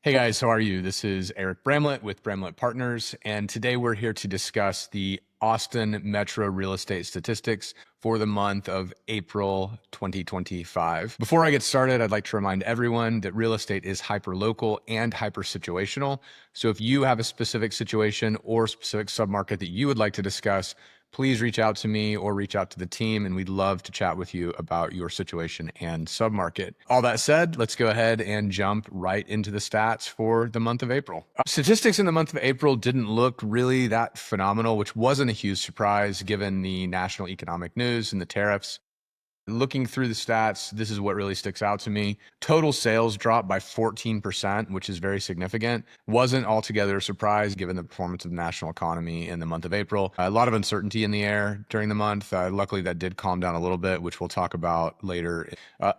Hey guys, how are you? This is Eric Bramlett with Bramlett Partners, and today we're here to discuss the Austin Metro real estate statistics for the month of April 2025. Before I get started, I'd like to remind everyone that real estate is hyper-local and hyper-situational. So if you have a specific situation or specific submarket that you would like to discuss, please reach out to me or reach out to the team, and we'd love to chat with you about your situation and submarket. All that said, let's go ahead and jump right into the stats for the month of April. Statistics in the month of April didn't look really that phenomenal, which wasn't a huge surprise given the national economic news and the tariffs. Looking through the stats, this is what really sticks out to me. Total sales dropped by 14%, which is very significant. Wasn't altogether a surprise given the performance of the national economy in the month of April. A lot of uncertainty in the air during the month. Luckily, that did calm down a little bit, which we'll talk about later.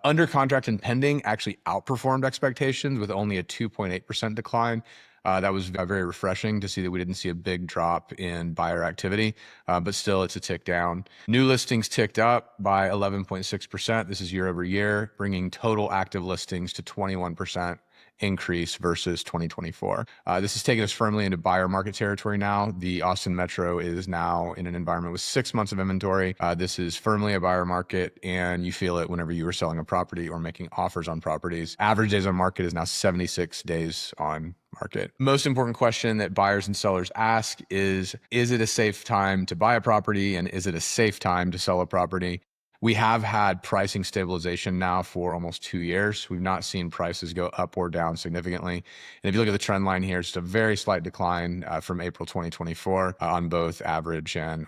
Under contract and pending actually outperformed expectations with only a 2.8% decline. That was very refreshing to see that we didn't see a big drop in buyer activity, but still it's a tick down. New listings ticked up by 11.6%. This is year over year, bringing total active listings to 21% increase versus 2024. This has taken us firmly into buyer market territory now. The Austin Metro is now in an environment with 6 months of inventory. This is firmly a buyer market, and you feel it whenever you are selling a property or making offers on properties. Average days on market is now 76 days on market. Most important question that buyers and sellers ask is it a safe time to buy a property, and is it a safe time to sell a property? We have had pricing stabilization now for almost 2 years. We've not seen prices go up or down significantly. And if you look at the trend line here, it's just a very slight decline from April 2024 on both average and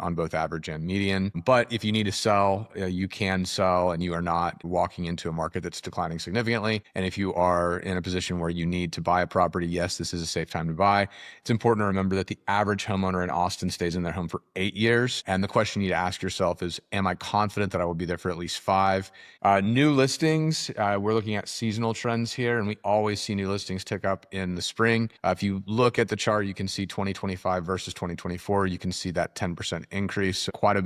median. But if you need to sell, you can sell, and you are not walking into a market that's declining significantly. And if you are in a position where you need to buy a property, yes, this is a safe time to buy. It's important to remember that the average homeowner in Austin stays in their home for 8 years. And the question you need to ask yourself is, am I confident that I will be there for at least 5? New listings, we're looking at seasonal trends here, and we always see new listings tick up in the spring. If you look at the chart, you can see 2025 versus 2024. You can see that 10% increase. So quite a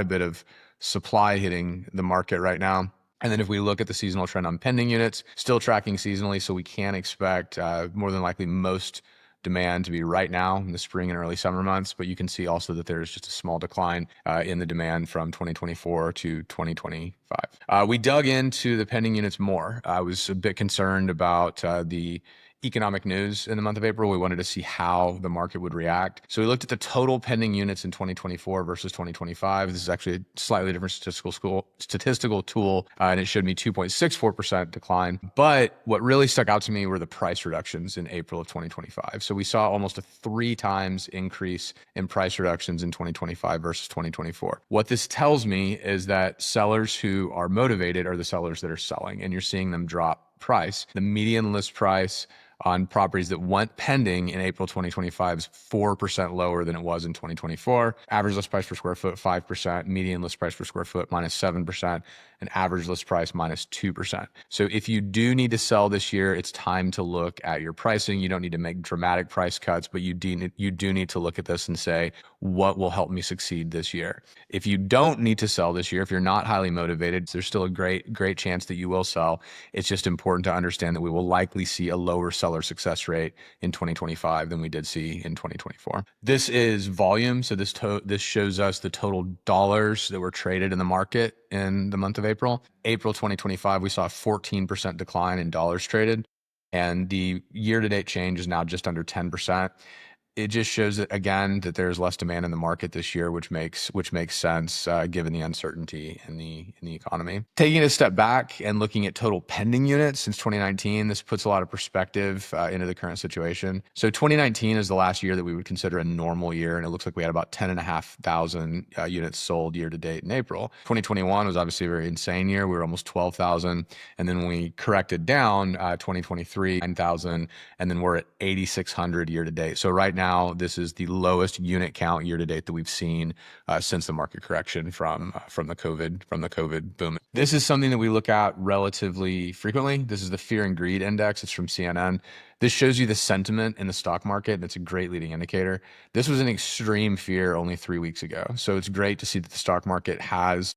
bit of supply hitting the market right now. And then if we look at the seasonal trend on pending units, still tracking seasonally, so we can expect more than likely most demand to be right now in the spring and early summer months, but you can see also that there's just a small decline in the demand from 2024 to 2025. We dug into the pending units more. I was a bit concerned about the economic news in the month of April. We wanted to see how the market would react. So we looked at the total pending units in 2024 versus 2025. This is actually a slightly different statistical tool, and it showed me 2.64% decline. But what really stuck out to me were the price reductions in April of 2025. So we saw almost a 3 times increase in price reductions in 2025 versus 2024. What this tells me is that sellers who are motivated are the sellers that are selling, and you're seeing them drop price. The median list price on properties that went pending in April 2025 is 4% lower than it was in 2024. Average list price per square foot, 5%. Median list price per square foot, minus 7%. And average list price, minus 2%. So if you do need to sell this year, it's time to look at your pricing. You don't need to make dramatic price cuts, but you do need to look at this and say, what will help me succeed this year? If you don't need to sell this year, if you're not highly motivated, there's still a great chance that you will sell. It's just important to understand that we will likely see a lower seller success rate in 2025 than we did see in 2024. This is volume. So this shows us the total dollars that were traded in the market in the month of April. April 2025, we saw a 14% decline in dollars traded, and the year-to-date change is now just under 10%. It just shows that, again, that there's less demand in the market this year, which makes sense given the uncertainty in the economy. Taking a step back and looking at total pending units since 2019, this puts a lot of perspective into the current situation. So 2019 is the last year that we would consider a normal year, and it looks like we had about 10,500 units sold year to date in April. 2021 was obviously a very insane year. We were almost 12,000, and then we corrected down 2023, 9,000, and then we're at 8,600 year to date. So right now, this is the lowest unit count year to date that we've seen since the market correction from the COVID boom. This is something that we look at relatively frequently. This is the Fear and Greed Index. It's from CNN. This shows you the sentiment in the stock market. That's a great leading indicator. This was an extreme fear only 3 weeks ago. So it's great to see that the stock market has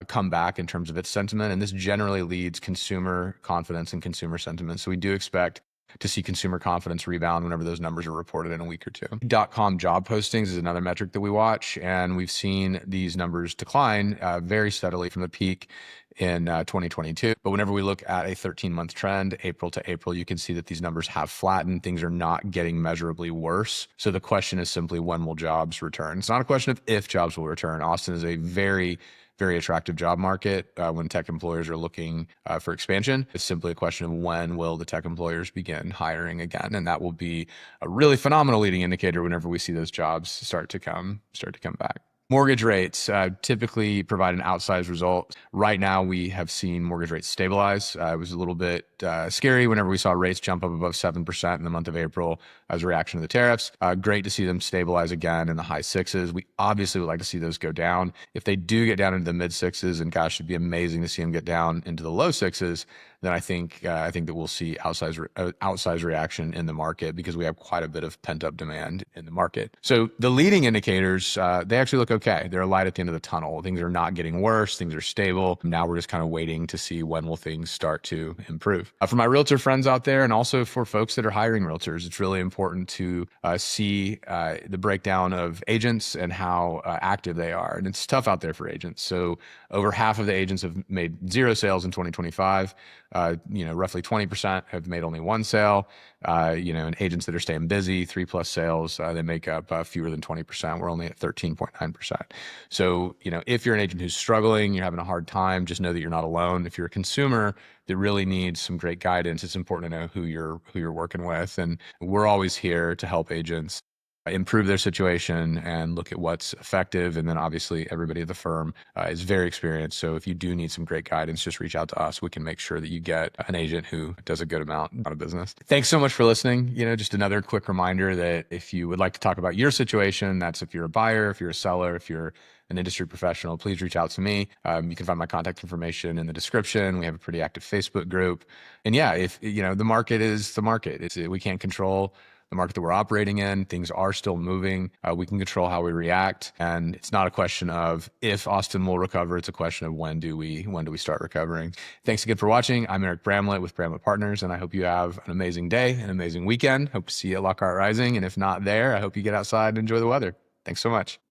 come back in terms of its sentiment, and this generally leads consumer confidence and consumer sentiment. So we do expect to see consumer confidence rebound whenever those numbers are reported in a week or two. .com job postings is another metric that we watch, and we've seen these numbers decline very steadily from the peak in 2022. But whenever we look at a 13-month trend, April to April, you can see that these numbers have flattened. Things are not getting measurably worse. So the question is simply, when will jobs return? It's not a question of if jobs will return. Austin is a very attractive job market when tech employers are looking for expansion. It's simply a question of when will the tech employers begin hiring again, and that will be a really phenomenal leading indicator whenever we see those jobs start to come back. Mortgage rates typically provide an outsized result. Right now, we have seen mortgage rates stabilize. It was a little bit scary whenever we saw rates jump up above 7% in the month of April as a reaction to the tariffs. Great to see them stabilize again in the high sixes. We obviously would like to see those go down. If they do get down into the mid sixes, and gosh, it'd be amazing to see them get down into the low sixes, then I think that we'll see outsized reaction in the market, because we have quite a bit of pent up demand in the market. So the leading indicators, they actually look okay. They're a light at the end of the tunnel. Things are not getting worse. Things are stable. Now we're just kind of waiting to see when will things start to improve. For my realtor friends out there, and also for folks that are hiring realtors, it's really important to see the breakdown of agents and how active they are. And it's tough out there for agents. So over half of the agents have made 0 sales in 2025. Roughly 20% have made only 1 sale. And agents that are staying busy, 3+ sales, they make up fewer than 20%. We're only at 13.9%. So, if you're an agent who's struggling, you're having a hard time, just know that you're not alone. If you're a consumer that really needs some great guidance, it's important to know who you're working with. And we're always here to help agents improve their situation and look at what's effective. And then obviously everybody at the firm is very experienced. So if you do need some great guidance, just reach out to us. We can make sure that you get an agent who does a good amount of business. Thanks so much for listening. Just another quick reminder that if you would like to talk about your situation, that's if you're a buyer, if you're a seller, if you're an industry professional, please reach out to me. You can find my contact information in the description. We have a pretty active Facebook group. And yeah, if the market is the market. We can't control the market that we're operating in. Things are still moving. We can control how we react. And it's not a question of if Austin will recover. It's a question of when do we start recovering. Thanks again for watching. I'm Eric Bramlett with Bramlett Partners, and I hope you have an amazing day, an amazing weekend. Hope to see you at Lockhart Rising. And if not there, I hope you get outside and enjoy the weather. Thanks so much.